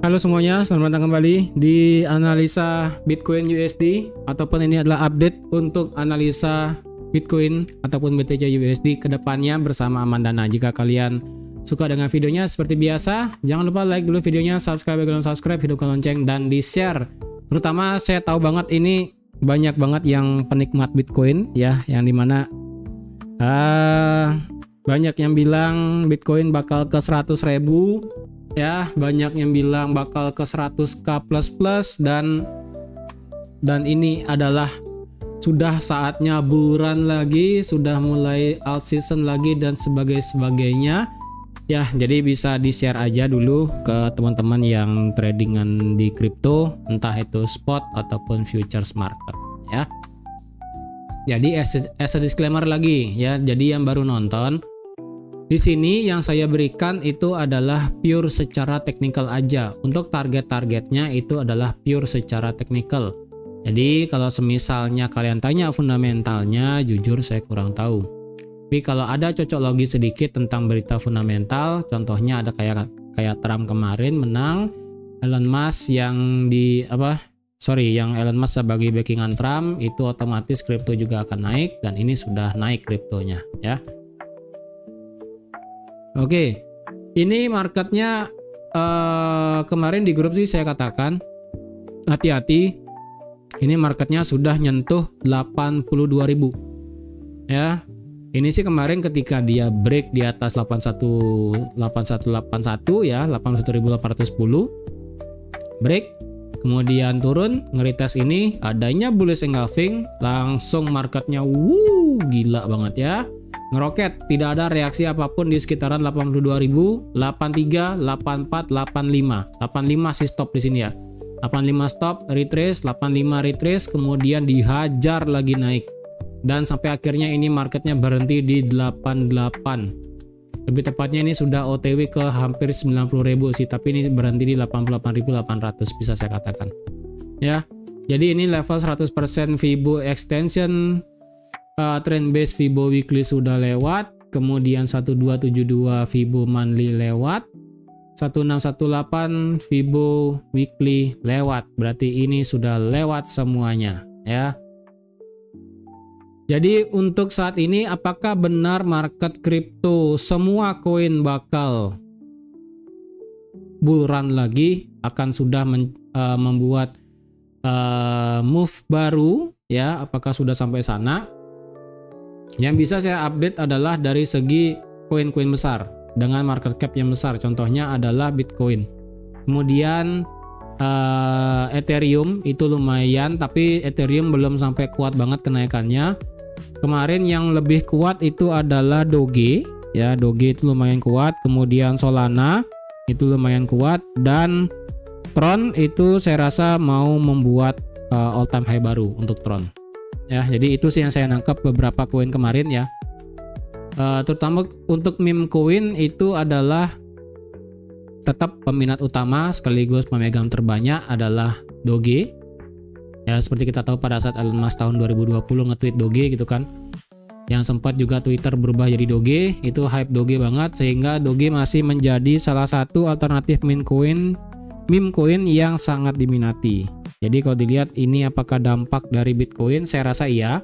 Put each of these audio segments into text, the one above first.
Halo semuanya, selamat datang kembali di analisa Bitcoin USD, ataupun ini adalah update untuk analisa Bitcoin ataupun BTC USD kedepannya bersama Amandana. Jika kalian suka dengan videonya seperti biasa, jangan lupa like dulu videonya, subscribe kalau belum subscribe, hidupkan lonceng dan di share. Terutama saya tahu banget ini banyak banget yang penikmat Bitcoin ya, yang dimana banyak yang bilang Bitcoin bakal ke 100.000 ya, banyak yang bilang bakal ke 100k plus dan ini adalah sudah saatnya bulan lagi, sudah mulai alt season lagi dan sebagainya ya. Jadi bisa di share aja dulu ke teman-teman yang tradingan di kripto, entah itu spot ataupun futures market ya. Jadi as a disclaimer lagi ya, jadi yang baru nonton di sini yang saya berikan itu adalah pure secara teknikal aja. Untuk target-targetnya itu adalah pure secara teknikal. Jadi kalau semisalnya kalian tanya fundamentalnya, jujur saya kurang tahu. Tapi kalau ada cocok logi sedikit tentang berita fundamental, contohnya ada kayak Trump kemarin menang, Elon Musk yang Elon Musk sebagai backingan Trump, itu otomatis kripto juga akan naik, dan ini sudah naik kriptonya ya. Oke, ini marketnya kemarin di grup sih saya katakan hati-hati, ini marketnya sudah nyentuh 82.000 ya. Ini sih kemarin ketika dia break di atas 8181 ya, 81.810 break, kemudian turun ngeretest ini, adanya bullish engulfing, langsung marketnya gila banget ya, ngeroket, tidak ada reaksi apapun di sekitaran 82.000, 83, 84, 85. 85 sih stop di sini ya. 85 stop, retrace, 85 retrace, kemudian dihajar lagi naik. Dan sampai akhirnya ini marketnya berhenti di 88. Lebih tepatnya ini sudah OTW ke hampir 90.000 sih, tapi ini berhenti di 88.800 bisa saya katakan. Ya. Jadi ini level 100% Fibo extension. Trend base Fibo weekly sudah lewat, kemudian 1272 Fibo monthly lewat, 1618 Fibo weekly lewat, berarti ini sudah lewat semuanya ya. Jadi untuk saat ini apakah benar market kripto semua koin bakal bull run lagi, akan sudah membuat move baru ya, apakah sudah sampai sana? Yang bisa saya update adalah dari segi koin-koin besar dengan market cap yang besar, contohnya adalah Bitcoin, kemudian Ethereum itu lumayan, tapi Ethereum belum sampai kuat banget kenaikannya. Kemarin yang lebih kuat itu adalah Doge ya, Doge itu lumayan kuat, kemudian Solana itu lumayan kuat, dan Tron itu saya rasa mau membuat all time high baru untuk Tron ya. Jadi itu sih yang saya nangkap beberapa koin kemarin ya. Terutama untuk meme koin itu adalah tetap peminat utama sekaligus pemegang terbanyak adalah Doge ya. Seperti kita tahu pada saat Elon Musk tahun 2020 nge-tweet Doge gitu kan, yang sempat juga Twitter berubah jadi Doge, itu hype Doge banget, sehingga Doge masih menjadi salah satu alternatif meme coin yang sangat diminati. Jadi kalau dilihat ini apakah dampak dari Bitcoin, saya rasa iya.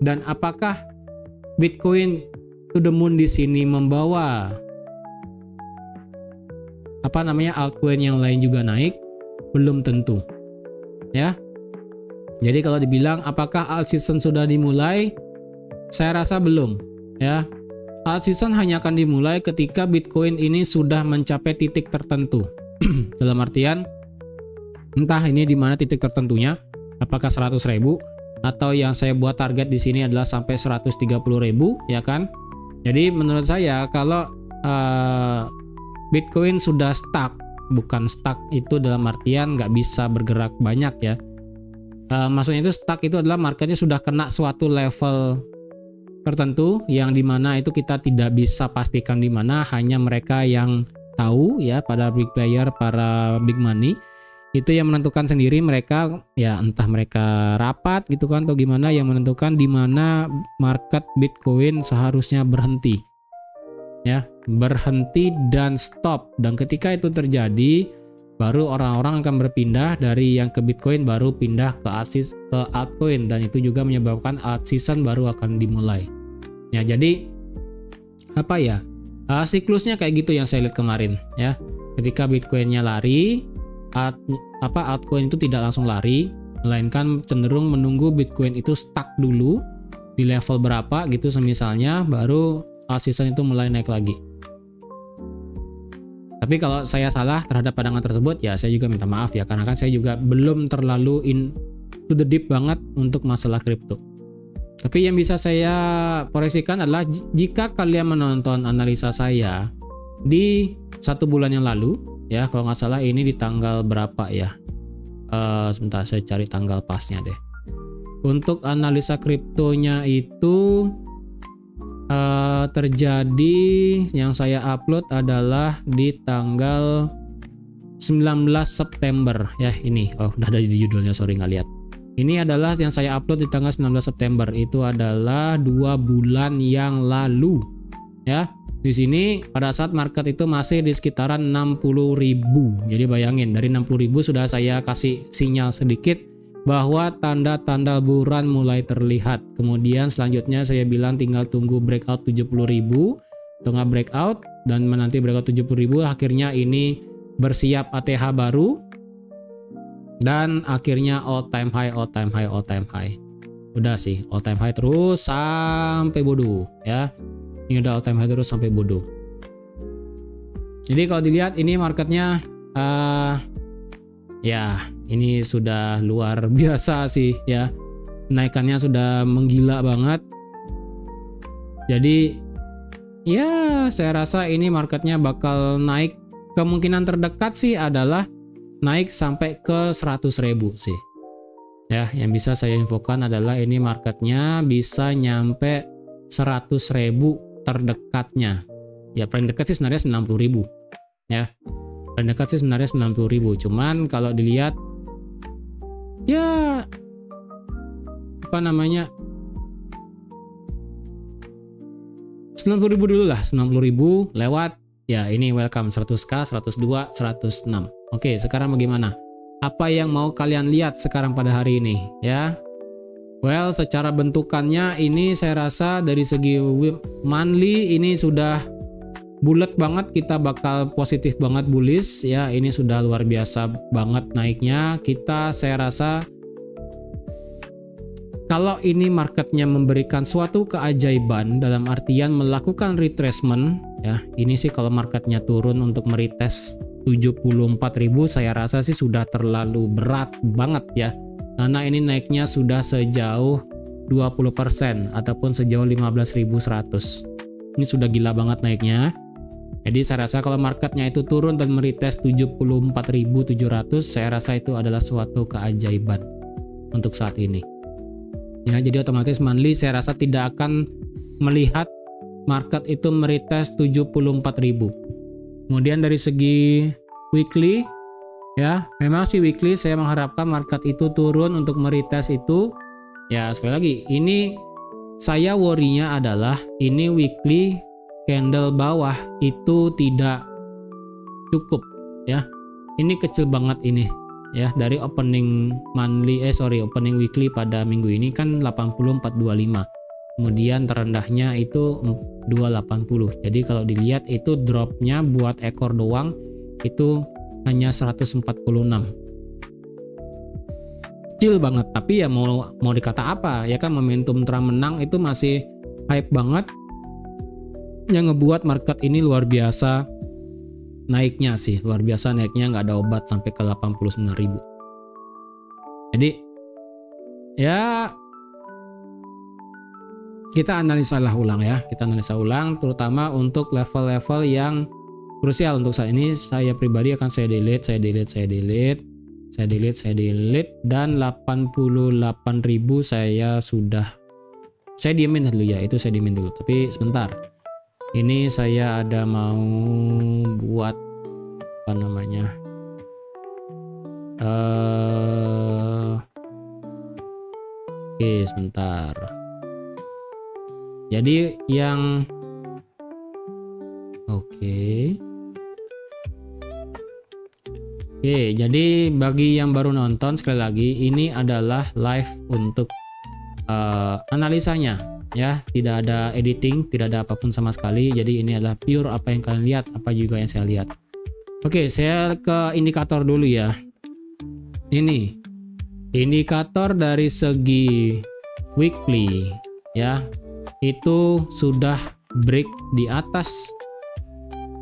Dan apakah Bitcoin to the moon di sini membawa altcoin yang lain juga naik? Belum tentu ya. Jadi kalau dibilang apakah alt season sudah dimulai, saya rasa belum ya. Alt season hanya akan dimulai ketika Bitcoin ini sudah mencapai titik tertentu. Dalam artian entah ini di mana titik tertentunya, apakah 100.000 atau yang saya buat target di sini adalah sampai 130.000 ya kan. Jadi menurut saya kalau Bitcoin sudah stuck, bukan stuck itu dalam artian nggak bisa bergerak banyak ya. Maksudnya itu stuck itu adalah marketnya sudah kena suatu level tertentu yang dimana itu kita tidak bisa pastikan di mana, hanya mereka yang tahu ya, pada big player, para big money itu yang menentukan sendiri, mereka ya entah mereka rapat gitu kan atau gimana, yang menentukan di mana market Bitcoin seharusnya berhenti ya, berhenti dan stop. Dan ketika itu terjadi, baru orang-orang akan berpindah dari yang ke Bitcoin baru pindah ke altcoin, dan itu juga menyebabkan alt season baru akan dimulai. Ya, jadi apa ya? Siklusnya kayak gitu yang saya lihat kemarin ya. Ketika Bitcoinnya lari, altcoin itu tidak langsung lari, melainkan cenderung menunggu Bitcoin itu stuck dulu di level berapa gitu semisalnya, baru alt season itu mulai naik lagi. Tapi kalau saya salah terhadap pandangan tersebut ya saya juga minta maaf ya, karena kan saya juga belum terlalu to the deep banget untuk masalah kripto. Tapi yang bisa saya proyeksikan adalah jika kalian menonton analisa saya di 1 bulan yang lalu ya, kalau nggak salah ini di tanggal berapa ya, sebentar saya cari tanggal pasnya deh. Untuk analisa kriptonya itu terjadi yang saya upload adalah di tanggal 19 September ya. Ini udah ada di judulnya, sorry nggak lihat. Ini adalah yang saya upload di tanggal 19 September, itu adalah 2 bulan yang lalu ya. Di sini pada saat market itu masih di sekitaran 60.000. Jadi bayangin, dari 60.000 sudah saya kasih sinyal sedikit bahwa tanda-tanda buruan mulai terlihat. Kemudian selanjutnya saya bilang tinggal tunggu breakout 70.000, tengah breakout, dan menanti breakout 70.000 akhirnya ini bersiap ATH baru, dan akhirnya all time high. Udah sih all time high terus sampai bodoh ya. Ini udah all time high terus sampai bodoh. Jadi kalau dilihat ini marketnya ya ini sudah luar biasa sih ya, naikannya sudah menggila banget. Jadi ya saya rasa ini marketnya bakal naik, kemungkinan terdekat sih adalah naik sampai ke 100.000 sih ya. Yang bisa saya infokan adalah ini marketnya bisa nyampe 100.000 terdekatnya ya. Paling dekat sih sebenarnya 90.000 ya, paling dekat sih sebenarnya 90.000. Cuman kalau dilihat ya apa namanya, 90.000 dulu lah, 90.000 lewat ya, ini welcome 100k, 102, 106. Oke, sekarang bagaimana? Apa yang mau kalian lihat sekarang pada hari ini ya? Well, secara bentukannya ini saya rasa dari segi monthly ini sudah bulat banget, kita bakal positif banget bullish ya. Ini sudah luar biasa banget naiknya. Saya rasa kalau ini marketnya memberikan suatu keajaiban dalam artian melakukan retracement ya, ini sih kalau marketnya turun untuk meretest 74.000 saya rasa sih sudah terlalu berat banget ya, karena ini naiknya sudah sejauh 20% ataupun sejauh 15.100. Ini sudah gila banget naiknya. Jadi saya rasa kalau marketnya itu turun dan meretest 74.700, saya rasa itu adalah suatu keajaiban untuk saat ini ya. Jadi otomatis monthly saya rasa tidak akan melihat market itu meretest 74.000. Kemudian dari segi weekly ya, memang sih weekly saya mengharapkan market itu turun untuk meretest itu ya. Sekali lagi ini saya worry-nya adalah ini weekly candle bawah itu tidak cukup ya. Ini kecil banget ini ya, dari opening opening weekly pada minggu ini kan 84.25, kemudian terendahnya itu 280. Jadi kalau dilihat itu dropnya buat ekor doang itu hanya 146, kecil banget. Tapi ya mau dikata apa ya kan, momentum Trump menang itu masih hype banget, yang ngebuat market ini luar biasa naiknya sih, luar biasa naiknya, nggak ada obat sampai ke 89.000. Jadi ya kita analisa ulang ya, kita analisa ulang terutama untuk level-level yang krusial. Untuk saat ini saya pribadi akan saya delete dan 88.000 saya diemin dulu ya, itu saya diemin dulu. Tapi sebentar, ini saya ada mau buat apa namanya, oke sebentar. Jadi yang Oke, jadi bagi yang baru nonton, sekali lagi ini adalah live untuk analisanya ya, tidak ada editing, tidak ada apapun sama sekali. Jadi ini adalah pure apa yang kalian lihat, apa juga yang saya lihat. Oke, saya ke indikator dulu ya. Ini indikator dari segi weekly ya, itu sudah break di atas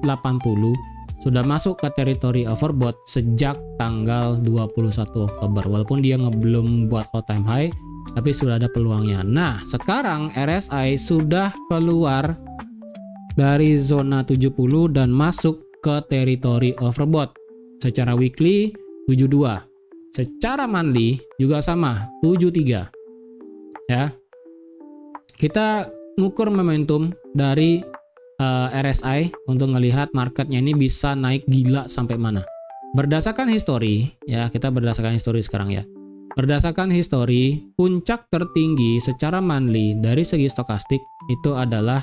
80, sudah masuk ke teritori overbought sejak tanggal 21 Oktober. Walaupun dia belum buat all time high, tapi sudah ada peluangnya. Nah, sekarang RSI sudah keluar dari zona 70 dan masuk ke teritori overbought. Secara weekly 72. Secara monthly juga sama, 73. Ya. Kita ngukur momentum dari RSI untuk ngelihat marketnya ini bisa naik gila sampai mana. Berdasarkan histori ya, kita berdasarkan histori sekarang ya. Berdasarkan histori, puncak tertinggi secara monthly dari segi stokastik itu adalah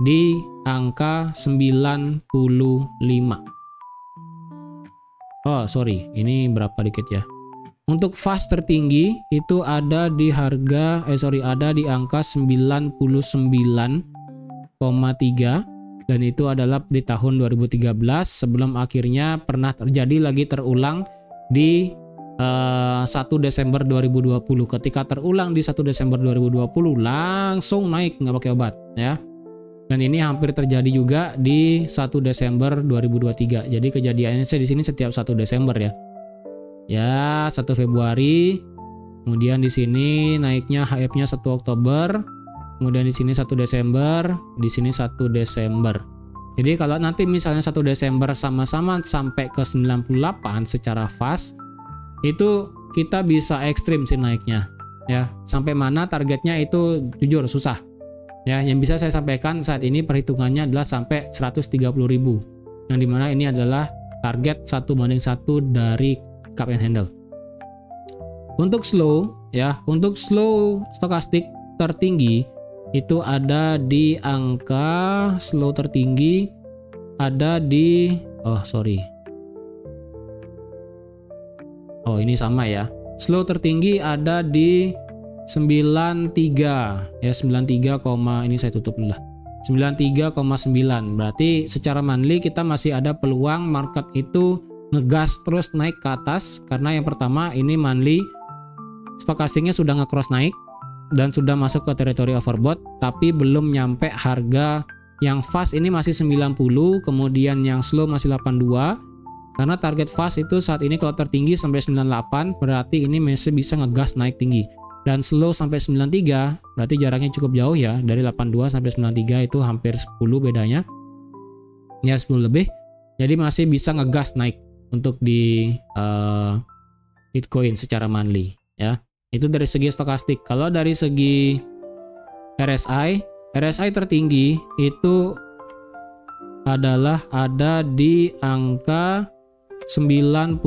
di angka 95. Oh sorry, ini berapa dikit ya. Untuk fast tertinggi itu ada di harga ada di angka 99,3, dan itu adalah di tahun 2013 sebelum akhirnya pernah terjadi lagi terulang di 1 Desember 2020. Ketika terulang di 1 Desember 2020 langsung naik nggak pakai obat ya. Dan ini hampir terjadi juga di 1 Desember 2023. Jadi kejadiannya di sini setiap 1 Desember ya. Ya, 1 Februari. Kemudian di sini naiknya HF-nya 1 Oktober. Kemudian di sini 1 Desember, di sini 1 Desember. Jadi kalau nanti misalnya 1 Desember sama-sama sampai ke 98 secara fast, itu kita bisa ekstrim sih naiknya. Ya, sampai mana targetnya itu jujur susah. Ya, yang bisa saya sampaikan saat ini perhitungannya adalah sampai 130.000. Yang dimana ini adalah target 1:1 dari cup and handle. Untuk slow ya, untuk slow stokastik tertinggi itu ada di angka slow tertinggi ada di ini sama ya. Slow tertinggi ada di 93 ya, 93, ini saya tutup dulu lah. 93,9. Berarti secara monthly kita masih ada peluang market itu ngegas terus naik ke atas, karena yang pertama ini monthly stokastiknya sudah nge-cross naik dan sudah masuk ke teritori overbought, tapi belum nyampe harga yang fast ini masih 90, kemudian yang slow masih 82. Karena target fast itu saat ini kalau tertinggi sampai 98, berarti ini masih bisa ngegas naik tinggi. Dan slow sampai 93, berarti jaraknya cukup jauh ya, dari 82 sampai 93 itu hampir 10 bedanya. Ya 10 lebih. Jadi masih bisa ngegas naik untuk di Bitcoin secara monthly ya. Itu dari segi stokastik. Kalau dari segi RSI tertinggi itu adalah ada di angka 90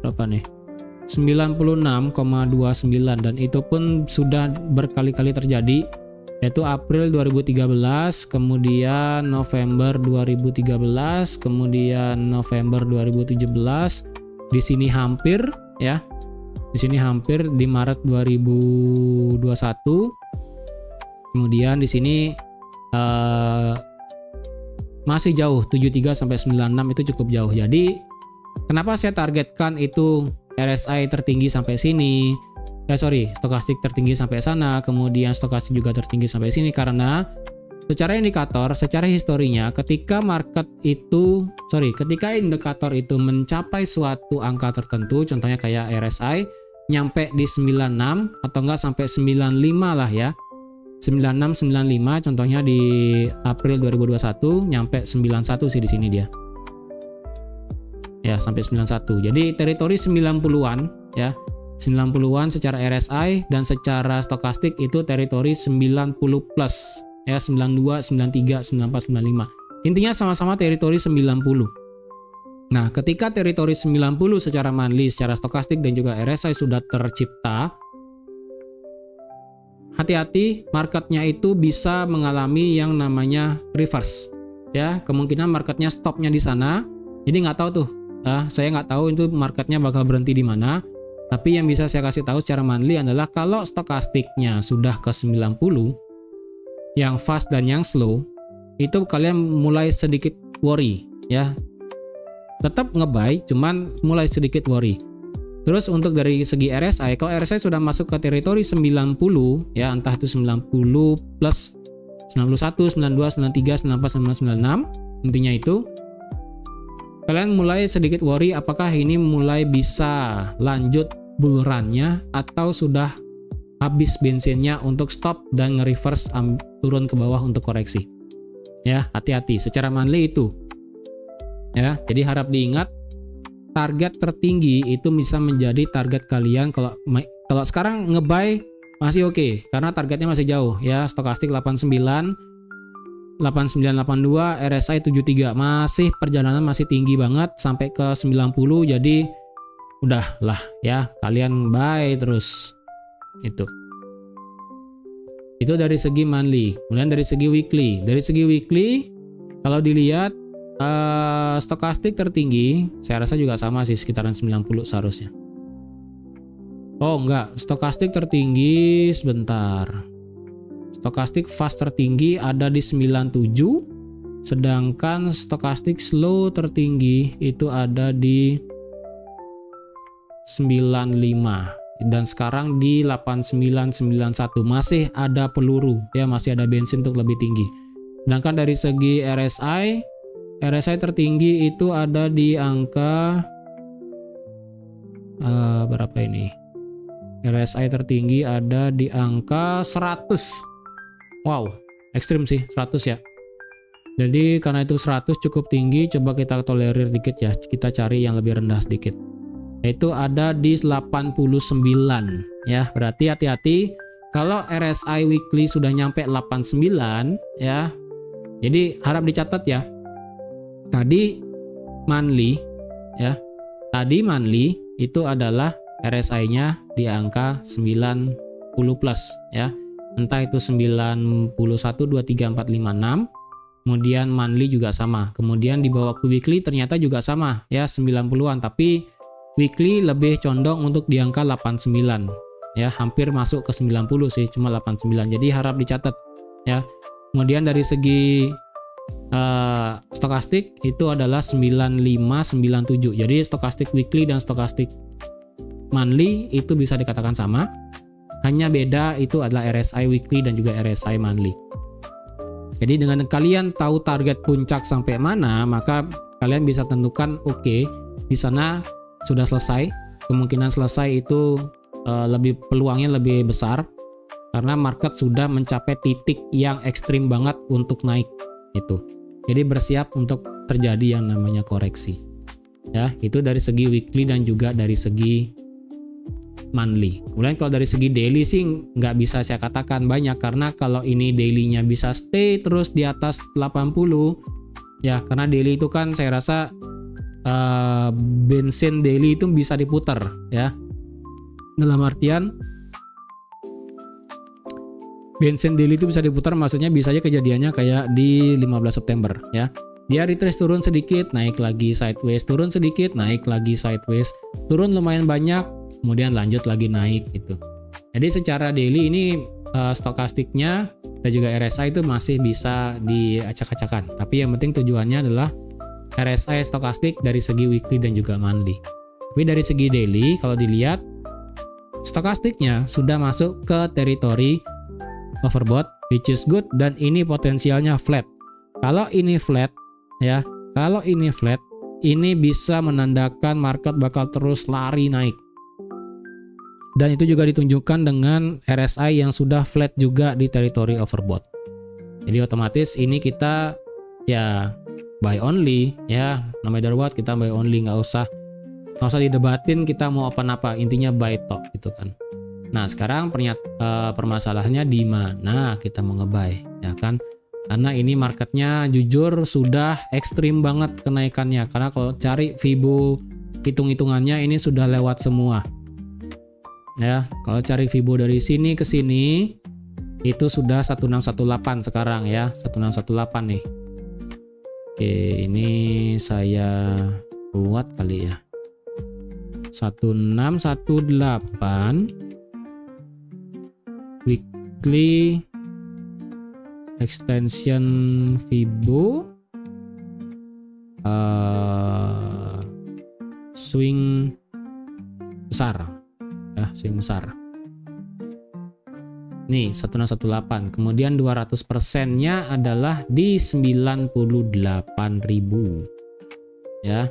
berapa nih? 96,29, dan itu pun sudah berkali-kali terjadi, yaitu April 2013, kemudian November 2013, kemudian November 2017. Di sini hampir ya. Di sini hampir di Maret 2021. Kemudian di sini masih jauh 73 sampai 96, itu cukup jauh. Jadi kenapa saya targetkan itu RSI tertinggi sampai sini? Stokastik tertinggi sampai sana, kemudian stokastik juga tertinggi sampai sini, karena secara indikator, secara historinya ketika indikator itu mencapai suatu angka tertentu, contohnya kayak RSI nyampe di 96 atau enggak sampai 95 lah ya. 96 95 contohnya di April 2021 nyampe 91 sih di sini dia. Ya, sampai 91. Jadi teritori 90-an ya. 90-an secara RSI, dan secara stokastik itu teritori 90 plus ya, 92, 93, 94, 95. Intinya sama-sama teritori 90. Nah, ketika teritori 90 secara monthly, secara stokastik dan juga RSI sudah tercipta, hati-hati, marketnya itu bisa mengalami yang namanya reverse ya. Kemungkinan marketnya stopnya di sana. Jadi nggak tahu tuh Saya nggak tahu itu marketnya bakal berhenti di mana. Tapi yang bisa saya kasih tahu secara monthly adalah kalau stokastiknya sudah ke 90, yang fast dan yang slow, itu kalian mulai sedikit worry ya. Tetap nge-buy, cuman mulai sedikit worry. Terus untuk dari segi RSI, kalau RSI sudah masuk ke teritori 90 ya, entah itu 90 plus 91, 92, 93, 94, 96, intinya itu kalian mulai sedikit worry apakah ini mulai bisa lanjut bull run-nya atau sudah habis bensinnya untuk stop dan nge-reverse turun ke bawah untuk koreksi. Ya, hati-hati secara monthly itu. Ya, jadi harap diingat target tertinggi itu bisa menjadi target kalian kalau sekarang nge-buy masih oke, karena targetnya masih jauh ya. Stokastik 89, 8982, RSI 73, masih perjalanan masih tinggi banget sampai ke 90, jadi udahlah ya, kalian buy terus. Itu dari segi monthly. Kemudian dari segi weekly kalau dilihat stokastik tertinggi saya rasa juga sama sih, sekitaran 90 seharusnya. Oh enggak, stokastik tertinggi sebentar. Stokastik fast tertinggi ada di 97, sedangkan stokastik slow tertinggi itu ada di 95 dan sekarang di 8991. Masih ada peluru ya, masih ada bensin untuk lebih tinggi. Sedangkan dari segi RSI tertinggi itu ada di angka berapa ini? RSI tertinggi ada di angka 100. Wow, ekstrim sih 100 ya. Jadi karena itu 100 cukup tinggi, coba kita tolerir dikit ya. Kita cari yang lebih rendah sedikit. Yaitu ada di 89 ya. Berarti hati-hati kalau RSI weekly sudah nyampe 89 ya. Jadi harap dicatat ya. Tadi monthly ya. Tadi monthly itu adalah RSI-nya di angka 90 plus ya. Entah itu 91, 23, 4, 5, 6. Kemudian monthly juga sama. Kemudian dibawa ke weekly ternyata juga sama ya, 90-an, tapi weekly lebih condong untuk di angka 89 ya, hampir masuk ke 90 sih, cuma 89. Jadi harap dicatat ya. Kemudian dari segi stokastik itu adalah 9597. Jadi stokastik weekly dan stokastik monthly itu bisa dikatakan sama. Hanya beda itu adalah RSI weekly dan juga RSI monthly. Jadi dengan kalian tahu target puncak sampai mana, maka kalian bisa tentukan oke, di sana sudah selesai. Kemungkinan selesai itu lebih peluangnya lebih besar karena market sudah mencapai titik yang ekstrim banget untuk naik itu. Jadi bersiap untuk terjadi yang namanya koreksi. Ya, itu dari segi weekly dan juga dari segi monthly. Kemudian kalau dari segi daily sih nggak bisa saya katakan banyak, karena kalau ini dailynya bisa stay terus di atas 80 ya, karena daily itu kan saya rasa bensin daily itu bisa diputar ya, dalam artian bensin daily itu bisa diputar, maksudnya bisa aja kejadiannya kayak di 15 September ya. Dia retrace turun sedikit, naik lagi sideways, turun sedikit, naik lagi sideways, turun lumayan banyak, kemudian lanjut lagi naik gitu. Jadi secara daily ini stokastiknya dan juga RSI itu masih bisa diacak-acakan. Tapi yang penting tujuannya adalah RSI stokastik dari segi weekly dan juga monthly. Tapi dari segi daily kalau dilihat stokastiknya sudah masuk ke teritori overbought, which is good, dan ini potensialnya flat. Kalau ini flat ya, kalau ini flat, ini bisa menandakan market bakal terus lari naik. Dan itu juga ditunjukkan dengan RSI yang sudah flat juga di teritori overbought. Jadi otomatis ini kita ya buy only ya, no matter what kita buy only, nggak usah didebatin kita mau apa-apa, intinya buy top gitu kan. Nah sekarang permasalahannya di mana kita mau nge-buy ya kan, karena ini marketnya jujur sudah ekstrim banget kenaikannya, karena kalau cari Fibo hitung-hitungannya ini sudah lewat semua ya. Kalau cari Fibo dari sini ke sini itu sudah 1618 sekarang ya, 1618 nih. Oke, ini saya kuat kali ya. 1618 weekly extension Fibo, swing besar ya, swing besar nih 1618. Kemudian 200% nya adalah di 98.000 ya.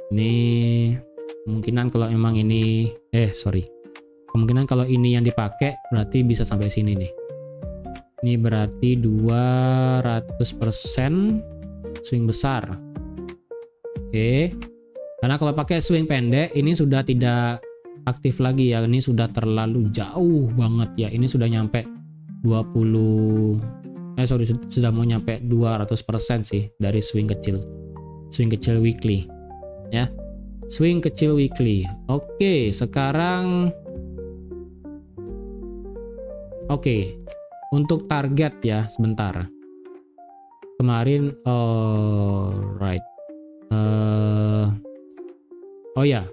Ini kemungkinan kalau emang ini kemungkinan kalau ini yang dipakai berarti bisa sampai sini nih. Ini berarti 200% swing besar. Oke. Karena kalau pakai swing pendek ini sudah tidak aktif lagi ya. Ini sudah terlalu jauh banget ya. Ini sudah nyampe 20 sudah mau nyampe 200% sih dari swing kecil. Swing kecil weekly ya. Swing kecil weekly. Oke, sekarang untuk target ya, sebentar. Kemarin alright. Oh ya.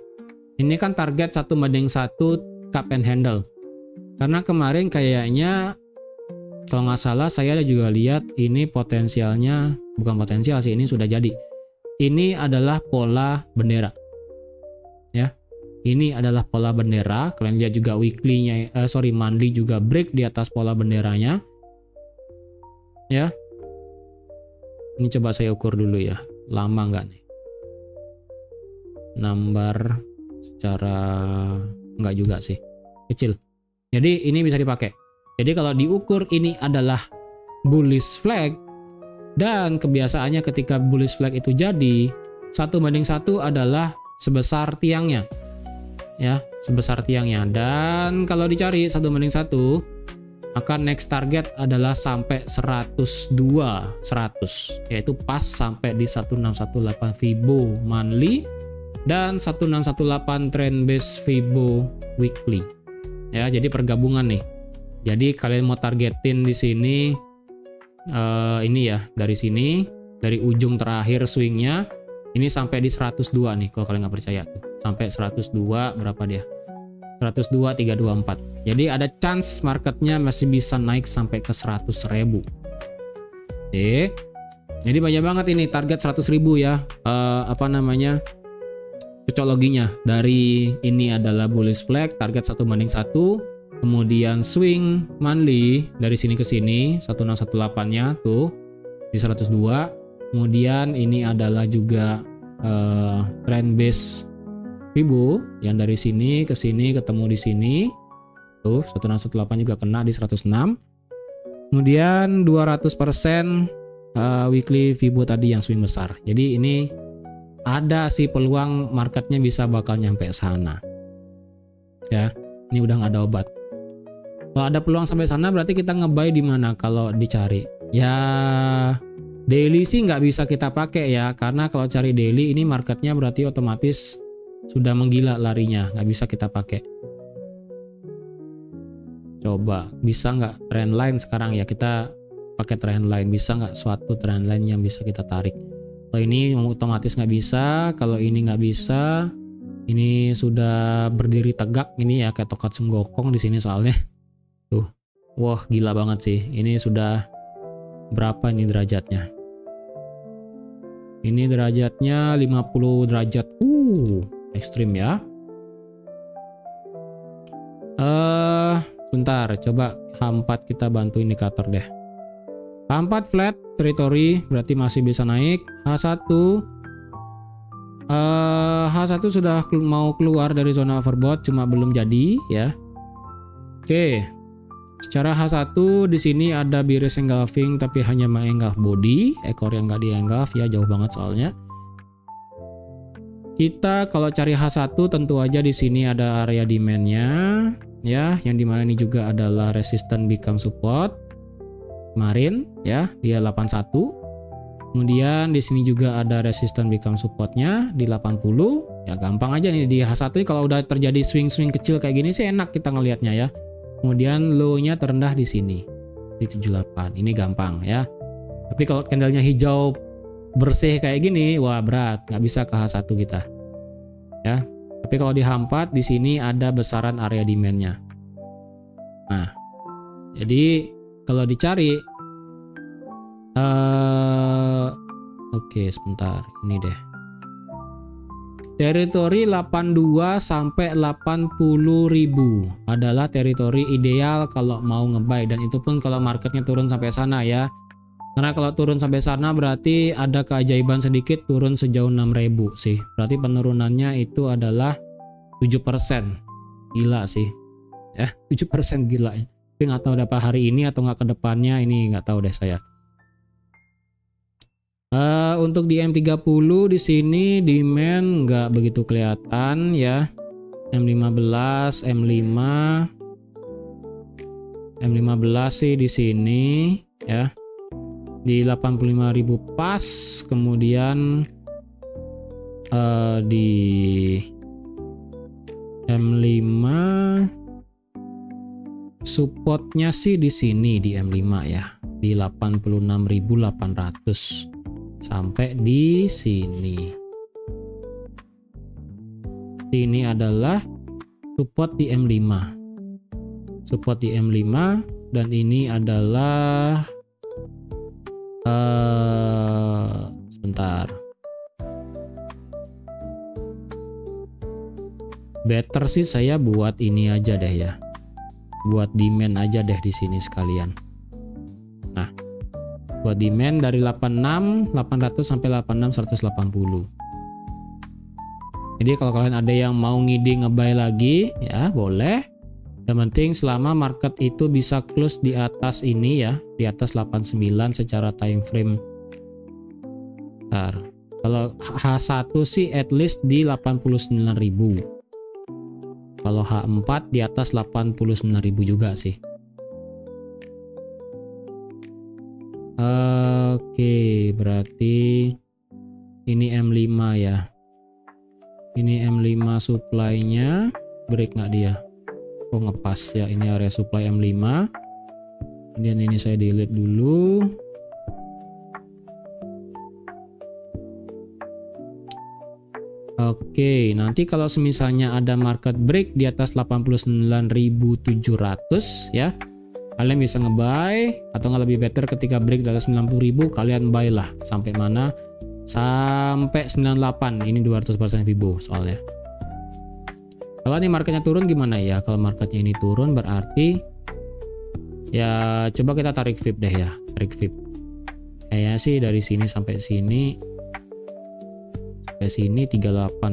Ini kan target 1:1 cup and handle. Karena kemarin kayaknya kalau nggak salah saya juga lihat ini potensialnya, bukan potensial sih, ini sudah jadi. Ini adalah pola bendera. Ya. Ini adalah pola bendera. Kalian lihat juga weekly-nya, monthly juga break di atas pola benderanya. Ya. Ini coba saya ukur dulu ya. Lama nggak nih? Number secara nggak juga sih, kecil. Jadi ini bisa dipakai. Jadi kalau diukur ini adalah bullish flag, dan kebiasaannya ketika bullish flag itu jadi 1:1 adalah sebesar tiangnya ya, sebesar tiangnya. Dan kalau dicari 1:1 maka next target adalah sampai 100, yaitu pas sampai di 1618 Fibo monthly dan 1618 trend base Fibo weekly ya. Jadi pergabungan nih. Jadi kalian mau targetin di sini ini ya, dari sini, dari ujung terakhir swingnya ini sampai di 102 nih. Kalau kalian nggak percaya tuh, sampai 102 berapa dia? 102.324. Jadi ada chance marketnya masih bisa naik sampai ke 100.000. Oke. Jadi banyak banget ini target 100.000 ya. Cocokloginya dari ini adalah bullish flag, target 1:1, kemudian swing monthly dari sini ke sini 1618-nya tuh di 102. Kemudian ini adalah juga trend base Fibo yang dari sini ke sini ketemu di sini tuh 1618 juga kena di 106. Kemudian 200% weekly Fibo tadi yang swing besar. Jadi ini ada sih peluang marketnya bisa bakal nyampe sana ya. Ini udah nggak ada obat. Kalau ada peluang sampai sana berarti kita ngebuy di mana kalau dicari ya. Daily sih nggak bisa kita pakai ya, karena kalau cari daily ini marketnya berarti otomatis sudah menggila larinya, nggak bisa kita pakai. Coba bisa nggak trend line sekarang ya, kita pakai trend line. Bisa nggak suatu trend line yang bisa kita tarik? Kalau ini otomatis nggak bisa, kalau ini nggak bisa. Ini sudah berdiri tegak ini ya, kayak Tokatsu Gokong di sini soalnya. Tuh, wah gila banget sih. Ini sudah berapa ini derajatnya? Ini derajatnya 50 derajat. Ekstrim ya. Bentar, coba H4 kita bantu indikator deh. H4 flat territory berarti masih bisa naik. H1 sudah mau keluar dari zona overbought, cuma belum jadi ya. Oke. Secara H1 di sini ada bearish engulfing tapi hanya mengengulf body, ekor yang nggak diengulf ya, jauh banget soalnya. Kita kalau cari H1 tentu aja di sini ada area demand-nya ya, yang dimana ini juga adalah resistance become support. Kemarin ya dia 81. Kemudian di sini juga ada resistance become supportnya di 80. Ya gampang aja nih di H1 kalau udah terjadi swing-swing kecil kayak gini sih enak kita ngelihatnya ya. Kemudian low-nya terendah di sini di 78. Ini gampang ya. Tapi kalau candlenya hijau bersih kayak gini, wah berat, nggak bisa ke H1 kita. Ya. Tapi kalau di H4 di sini ada besaran area demand-nya. Nah, jadi kalau dicari oke, sebentar, ini deh. Teritori 82 sampai 80.000 adalah teritori ideal kalau mau nge-buy, dan itu pun kalau marketnya turun sampai sana ya. Karena kalau turun sampai sana berarti ada keajaiban sedikit turun sejauh 6.000 sih. Berarti penurunannya itu adalah 7%. Gila sih. Ya, 7% gila ya. Tapi nggak tahu dapat hari ini atau nggak ke depannya, ini nggak tahu deh saya. Untuk di M30 di sini demand nggak begitu kelihatan ya. M15, M15 sih di sini ya. Di 85.000 pas, kemudian di M5 supportnya sih di sini di M5 ya, di 86.800 sampai di sini. Ini adalah support di M5. Support di M5, dan ini adalah sebentar. Better sih saya buat ini aja deh ya. Buat demand aja deh di sini sekalian. Nah, buat demand dari 86 800 sampai 86 180. Jadi kalau kalian ada yang mau ngide ngebuy lagi ya boleh. Yang penting selama market itu bisa close di atas ini ya, di atas 89 secara time frame. Bentar. Kalau H1 sih at least di 89.000. Kalau H4 di atas 89.000 juga sih. Oke, berarti ini M5 ya. Ini M5 supply-nya break nggak dia? Oh, ngepas ya, ini area supply M5. Kemudian ini saya delete dulu. Oke, nanti kalau semisalnya ada market break di atas 89.700 ya, kalian bisa nge-buy, atau nggak lebih better ketika break di atas 90.000 kalian buy lah. Sampai mana? Sampai 98. Ini 200% Fibo soalnya. Kalau ini marketnya turun gimana ya? Kalau marketnya ini turun berarti ya coba kita tarik VIP deh ya, tarik VIP. Kayaknya sih dari sini sampai sini 38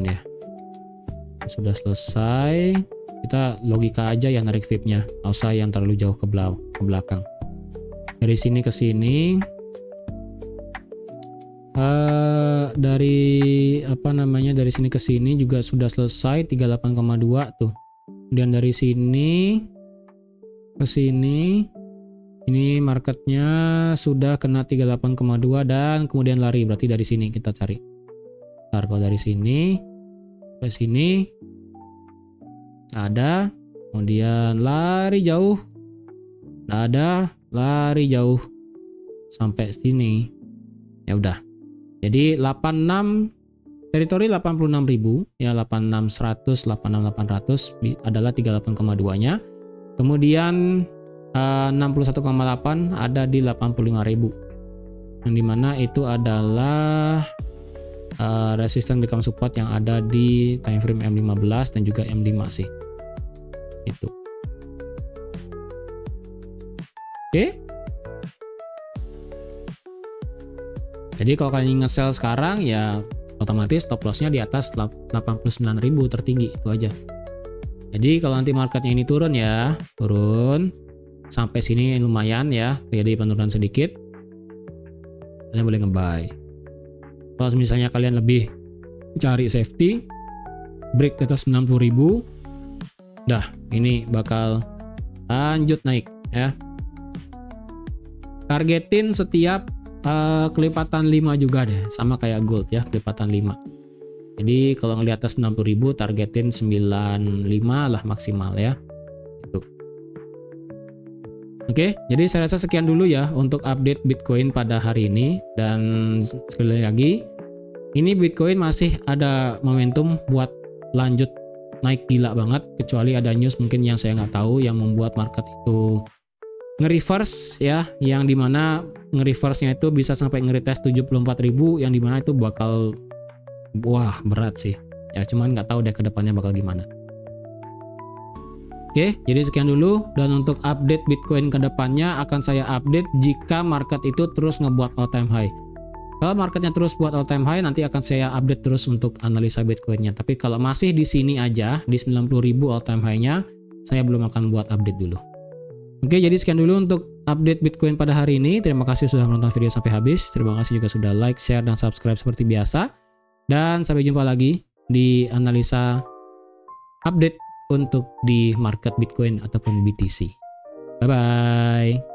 ya. Sudah selesai. Kita logika aja ya narik VIP-nya, nggak usah yang terlalu jauh ke belakang. Dari sini ke sini. Dari dari sini ke sini juga sudah selesai 38,2 tuh. Kemudian dari sini ke sini ini marketnya sudah kena 38,2 dan kemudian lari, berarti dari sini kita cari. Ntar kalau dari sini ke sini ada, kemudian lari jauh, ada, lari jauh sampai sini. Ya udah. Jadi 86 teritori 86.000 ya, 86.100 86.800 adalah 38,2-nya. Kemudian 61,8 ada di 85.000. Yang dimana itu adalah resisten become support yang ada di time frame M15 dan juga M5 sih. Itu. Oke. Jadi kalau kalian nge-sell sekarang ya otomatis stop lossnya di atas 89.000 tertinggi, itu aja. Jadi kalau nanti marketnya ini turun ya, turun sampai sini lumayan ya, terjadi penurunan sedikit, kalian boleh nge-buy. Kalau misalnya kalian lebih cari safety, break di atas 90.000, dah ini bakal lanjut naik ya. Targetin setiap kelipatan 5 juga deh, sama kayak gold ya, kelipatan 5. Jadi kalau ngeliat atas 60.000 targetin 95 lah maksimal ya. Itu. Oke, jadi saya rasa sekian dulu ya untuk update Bitcoin pada hari ini. Dan sekali lagi, ini Bitcoin masih ada momentum buat lanjut naik gila banget, kecuali ada news mungkin yang saya nggak tahu yang membuat market itu nge-reverse ya, yang dimana nge-reverse-nya itu bisa sampai nge-retest 74.000, yang dimana itu bakal wah berat sih ya, cuman nggak tahu deh kedepannya bakal gimana. Oke, jadi sekian dulu, dan untuk update Bitcoin kedepannya akan saya update jika market itu terus ngebuat all time high. Kalau marketnya terus buat all time high, nanti akan saya update terus untuk analisa Bitcoinnya. Tapi kalau masih di sini aja di 90.000 all time high-nya, saya belum akan buat update dulu. Oke, jadi sekian dulu untuk update Bitcoin pada hari ini. Terima kasih sudah menonton video sampai habis. Terima kasih juga sudah like, share, dan subscribe seperti biasa. Dan sampai jumpa lagi di analisa update untuk di market Bitcoin ataupun BTC. Bye-bye.